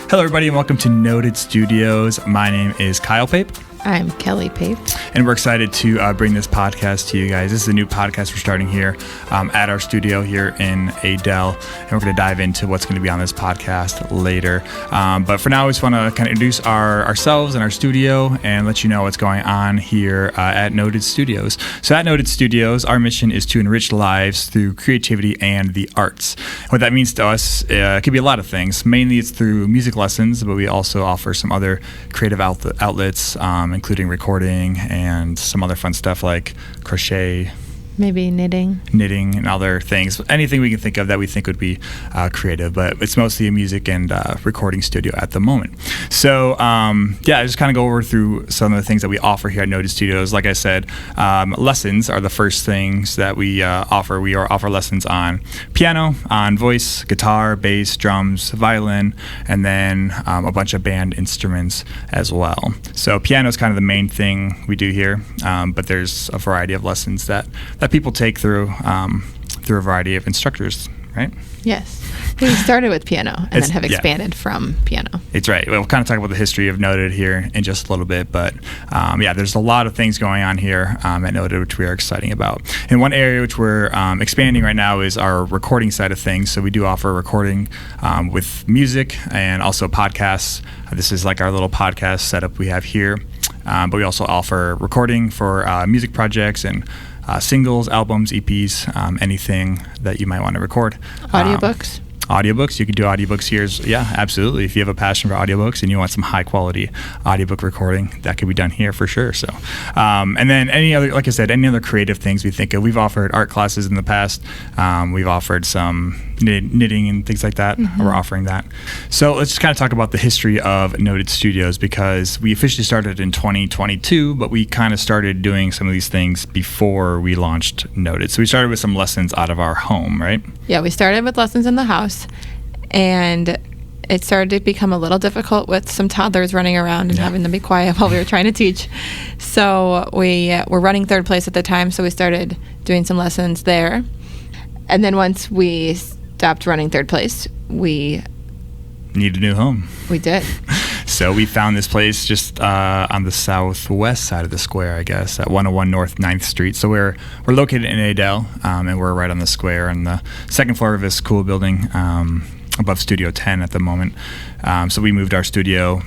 Hello, everybody, and welcome to Noted Studios. My name is Kyle Pape. I'm Kelly Pape. And we're excited to bring this podcast to you guys. This is a new podcast we're starting here at our studio here in Adel. And we're going to dive into what's going to be on this podcast later. But for now, we just want to kind of introduce ourselves and our studio and let you know what's going on here at Noted Studios. So at Noted Studios, our mission is to enrich lives through creativity and the arts. What that means to us, it could be a lot of things. Mainly it's through music lessons, but we also offer some other creative outlets, including recording and some other fun stuff like crochet. Maybe knitting And other things. Anything we can think of that we think would be creative, but it's mostly a music and recording studio at the moment. So, just kind of go over through some of the things that we offer here at Noted Studios. Like I said, lessons are the first things that we offer. We offer lessons on piano, on voice, guitar, bass, drums, violin, and then a bunch of band instruments as well. So piano is kind of the main thing we do here, but there's a variety of lessons that people take through a variety of instructors, right? Yes. We started with piano and then have expanded from piano. It's right. We'll kind of talk about the history of Noted here in just a little bit, but there's a lot of things going on here at Noted, which we are excited about. And one area which we're expanding right now is our recording side of things. So we do offer recording with music and also podcasts. This is like our little podcast setup we have here, but we also offer recording for music projects and singles, albums, EPs, anything that you might want to record. Audiobooks? Audiobooks, you can do audiobooks here. Yeah, absolutely. If you have a passion for audiobooks and you want some high quality audiobook recording, that could be done here for sure. So, and then any other, like I said, any other creative things we think of. We've offered art classes in the past. We've offered some knitting and things like that. Mm-hmm. We're offering that. So let's just kind of talk about the history of Noted Studios, because we officially started in 2022, but we kind of started doing some of these things before we launched Noted. So we started with some lessons out of our home, right? Yeah, we started with lessons in the house, and it started to become a little difficult with some toddlers running around and having to be quiet while we were trying to teach. So we were running third place at the time, so we started doing some lessons there. And then once we stopped running third place, we need a new home. We did. So we found this place just on the southwest side of the square, I guess, at 101 North 9th Street. So we're located in Adel, and we're right on the square on the second floor of this cool building above Studio 10 at the moment. So we moved our studio,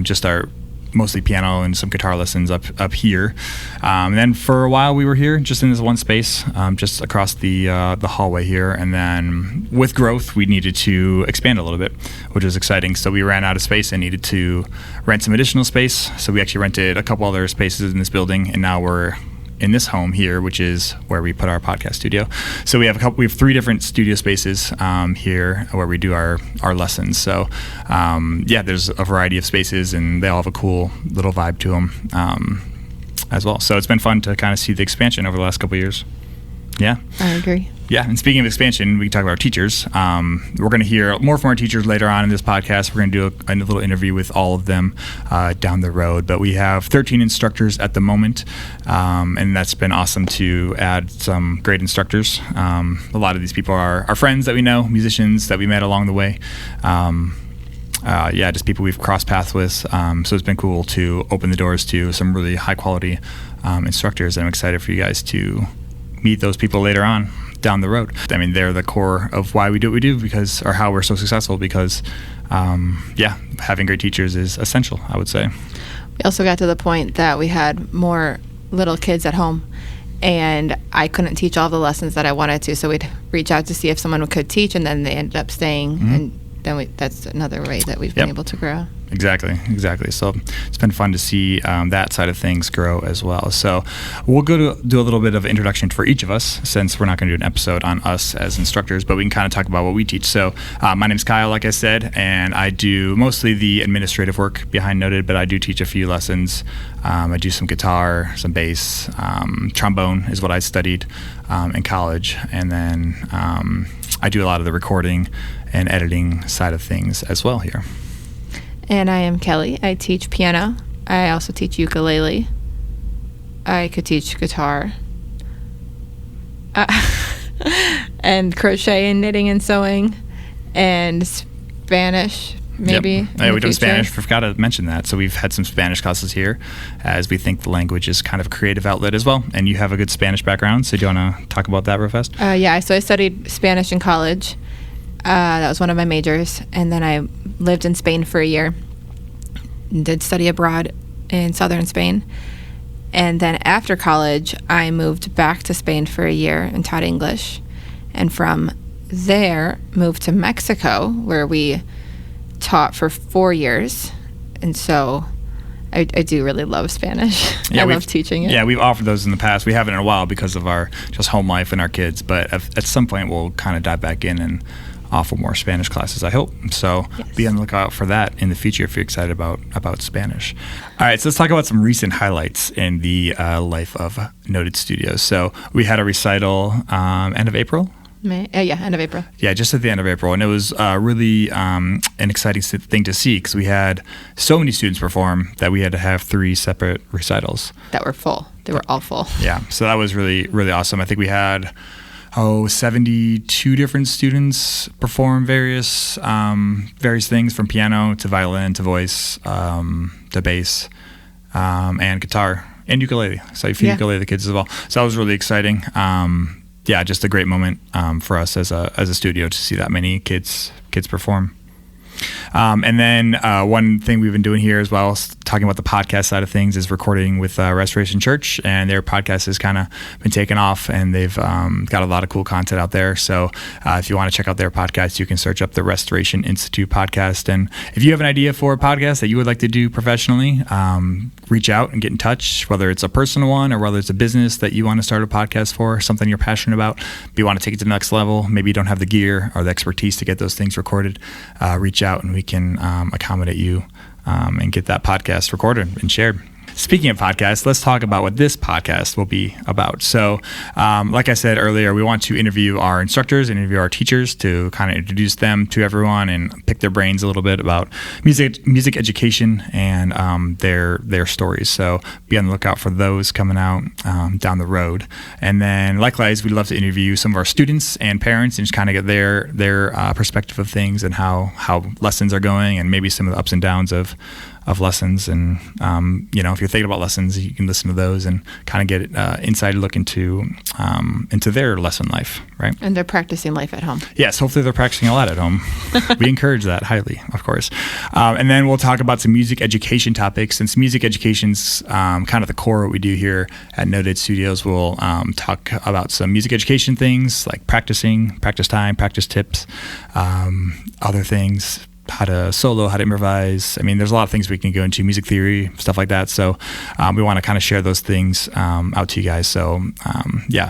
just our mostly piano and some guitar lessons up here. And then for a while we were here just in this one space, just across the hallway here. And then with growth, we needed to expand a little bit, which was exciting. So we ran out of space and needed to rent some additional space. So we actually rented a couple other spaces in this building, and now we're in this home here, which is where we put our podcast studio. So we have three different studio spaces here where we do our lessons. So there's a variety of spaces, and they all have a cool little vibe to them as well. So it's been fun to kind of see the expansion over the last couple of years. Yeah, I agree. Yeah, and speaking of expansion, we can talk about our teachers. We're going to hear more from our teachers later on in this podcast. We're going to do a little interview with all of them down the road. But we have 13 instructors at the moment, and that's been awesome to add some great instructors. A lot of these people are our friends that we know, musicians that we met along the way. Just people we've crossed paths with. So it's been cool to open the doors to some really high-quality instructors, and I'm excited for you guys to meet those people later on down the road. I mean, they're the core of why we do what we do, or how we're so successful, because having great teachers is essential, I would say. We also got to the point that we had more little kids at home, and I couldn't teach all the lessons that I wanted to, so we'd reach out to see if someone could teach, and then they ended up staying, and then that's another way that we've been able to grow. Exactly. So it's been fun to see that side of things grow as well. So we'll go to do a little bit of introduction for each of us, since we're not going to do an episode on us as instructors, but we can kind of talk about what we teach. So my name's Kyle, like I said, and I do mostly the administrative work behind Noted, but I do teach a few lessons. I do some guitar, some bass, trombone is what I studied in college, and then I do a lot of the recording and editing side of things as well here. And I am Kelly. I teach piano. I also teach ukulele. I could teach guitar. And crochet and knitting and sewing. And Spanish, maybe. Yep. In we the do future. Spanish. Forgot to mention that. So we've had some Spanish classes here, as we think the language is kind of a creative outlet as well. And you have a good Spanish background, so do you want to talk about that real fast? Yeah, so I studied Spanish in college. That was one of my majors. And then I lived in Spain for a year. Did study abroad in southern Spain. And then after college, I moved back to Spain for a year and taught English. And from there, moved to Mexico, where we taught for 4 years. And so I do really love Spanish. Yeah, I love teaching it. Yeah, we've offered those in the past. We haven't in a while because of our just home life and our kids. But at some point, we'll kind of dive back in and offer more Spanish classes, I hope. So Yes. Be on the lookout for that in the future if you're excited about Spanish. All right, so let's talk about some recent highlights in the life of Noted Studios. So we had a recital end of April. End of April. Yeah, just at the end of April. And it was really an exciting thing to see because we had so many students perform that we had to have 3 separate recitals. That were full. They were all full. Yeah, so that was really, really awesome. I think we had 72 different students perform various things from piano to violin to voice to bass and guitar and ukulele. So you ukulele the kids as well. So that was really exciting. Just a great moment for us as a studio to see that many kids perform. And then one thing we've been doing here as well, talking about the podcast side of things, is recording with Restoration Church, and their podcast has kind of been taken off, and they've got a lot of cool content out there. So if you want to check out their podcast, you can search up the Restoration Institute podcast. And if you have an idea for a podcast that you would like to do professionally, reach out and get in touch, whether it's a personal one or whether it's a business that you want to start a podcast for, something you're passionate about. If you want to take it to the next level, maybe you don't have the gear or the expertise to get those things recorded, reach out and we can accommodate you and get that podcast recorded and shared. Speaking of podcasts, let's talk about what this podcast will be about. So, like I said earlier, we want to interview our instructors, interview our teachers to kind of introduce them to everyone and pick their brains a little bit about music education and their stories. So be on the lookout for those coming out down the road. And then likewise, we'd love to interview some of our students and parents and just kind of get their perspective of things and how lessons are going and maybe some of the ups and downs of lessons. And if you're thinking about lessons, you can listen to those and kind of get inside look into their lesson life, right? And they're practicing life at home. Yes, hopefully they're practicing a lot at home. We encourage that highly, of course. And then we'll talk about some music education topics. Since music education's kind of the core of what we do here at Noted Studios, we'll talk about some music education things like practice time, practice tips, other things, how to solo, how to improvise. I mean, there's a lot of things we can go into, music theory, stuff like that. So we want to kind of share those things out to you guys. So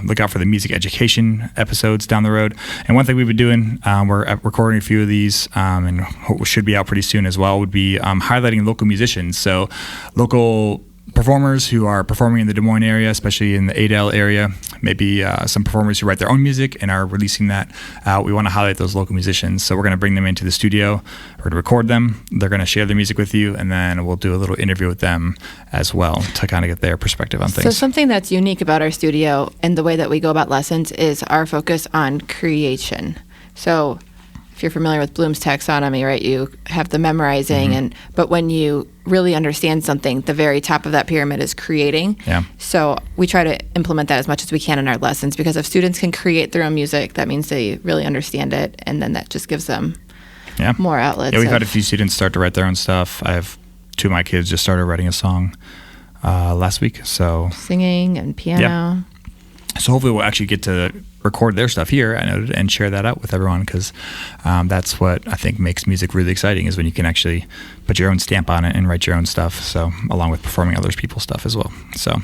look out for the music education episodes down the road. And one thing we've been doing, we're recording a few of these and should be out pretty soon as well, would be highlighting local musicians. So local performers who are performing in the Des Moines area, especially in the Adel area, maybe some performers who write their own music and are releasing that out. We want to highlight those local musicians. So we're going to bring them into the studio. We're going to record them. They're going to share their music with you, and then we'll do a little interview with them as well to kind of get their perspective on things. So something that's unique about our studio and the way that we go about lessons is our focus on creation. So if you're familiar with Bloom's taxonomy, right, you have the memorizing, but when you really understand something, the very top of that pyramid is creating. Yeah. So we try to implement that as much as we can in our lessons, because if students can create their own music, that means they really understand it, and then that just gives them more outlets. Yeah, we've had a few students start to write their own stuff. I have 2 of my kids just started writing a song last week. So singing and piano. Yeah. So hopefully we'll actually get to record their stuff here and share that out with everyone, because that's what I think makes music really exciting, is when you can actually put your own stamp on it and write your own stuff, so along with performing other people's stuff as well. So all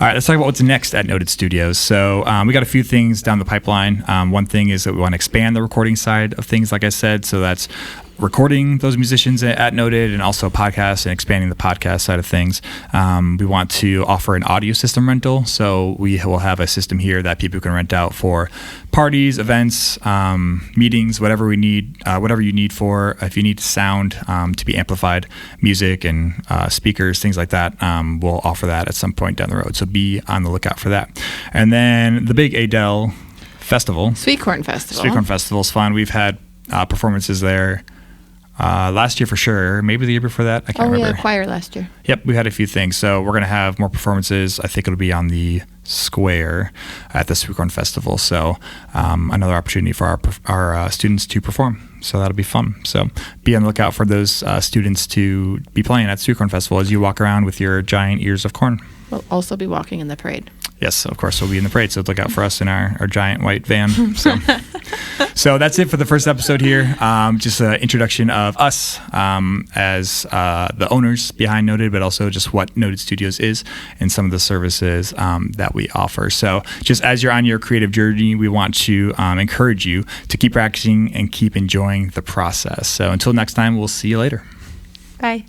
right, let's talk about what's next at Noted Studios. So we got a few things down the pipeline. One thing is that we want to expand the recording side of things, like I said, so that's recording those musicians at Noted, and also podcasts and expanding the podcast side of things. We want to offer an audio system rental, so we will have a system here that people can rent out for parties, events, meetings, whatever you need for. If you need sound to be amplified, music and speakers, things like that, we'll offer that at some point down the road. So be on the lookout for that. And then the big Adel Festival. Sweet Corn Festival. Sweet Corn Festival is fun. We've had performances there Last year for sure. Maybe the year before that. I can't remember. We had a choir last year. Yep, we had a few things. So we're going to have more performances. I think it'll be on the square at the Sweet Corn Festival. So another opportunity for our students to perform. So that'll be fun. So be on the lookout for those students to be playing at Sweet Corn Festival as you walk around with your giant ears of corn. We'll also be walking in the parade. Yes, of course, we'll be in the parade, so look out for us in our giant white van. So that's it for the first episode here. Just an introduction of us as the owners behind Noted, but also just what Noted Studios is and some of the services that we offer. So just as you're on your creative journey, we want to encourage you to keep practicing and keep enjoying the process. So until next time, we'll see you later. Bye.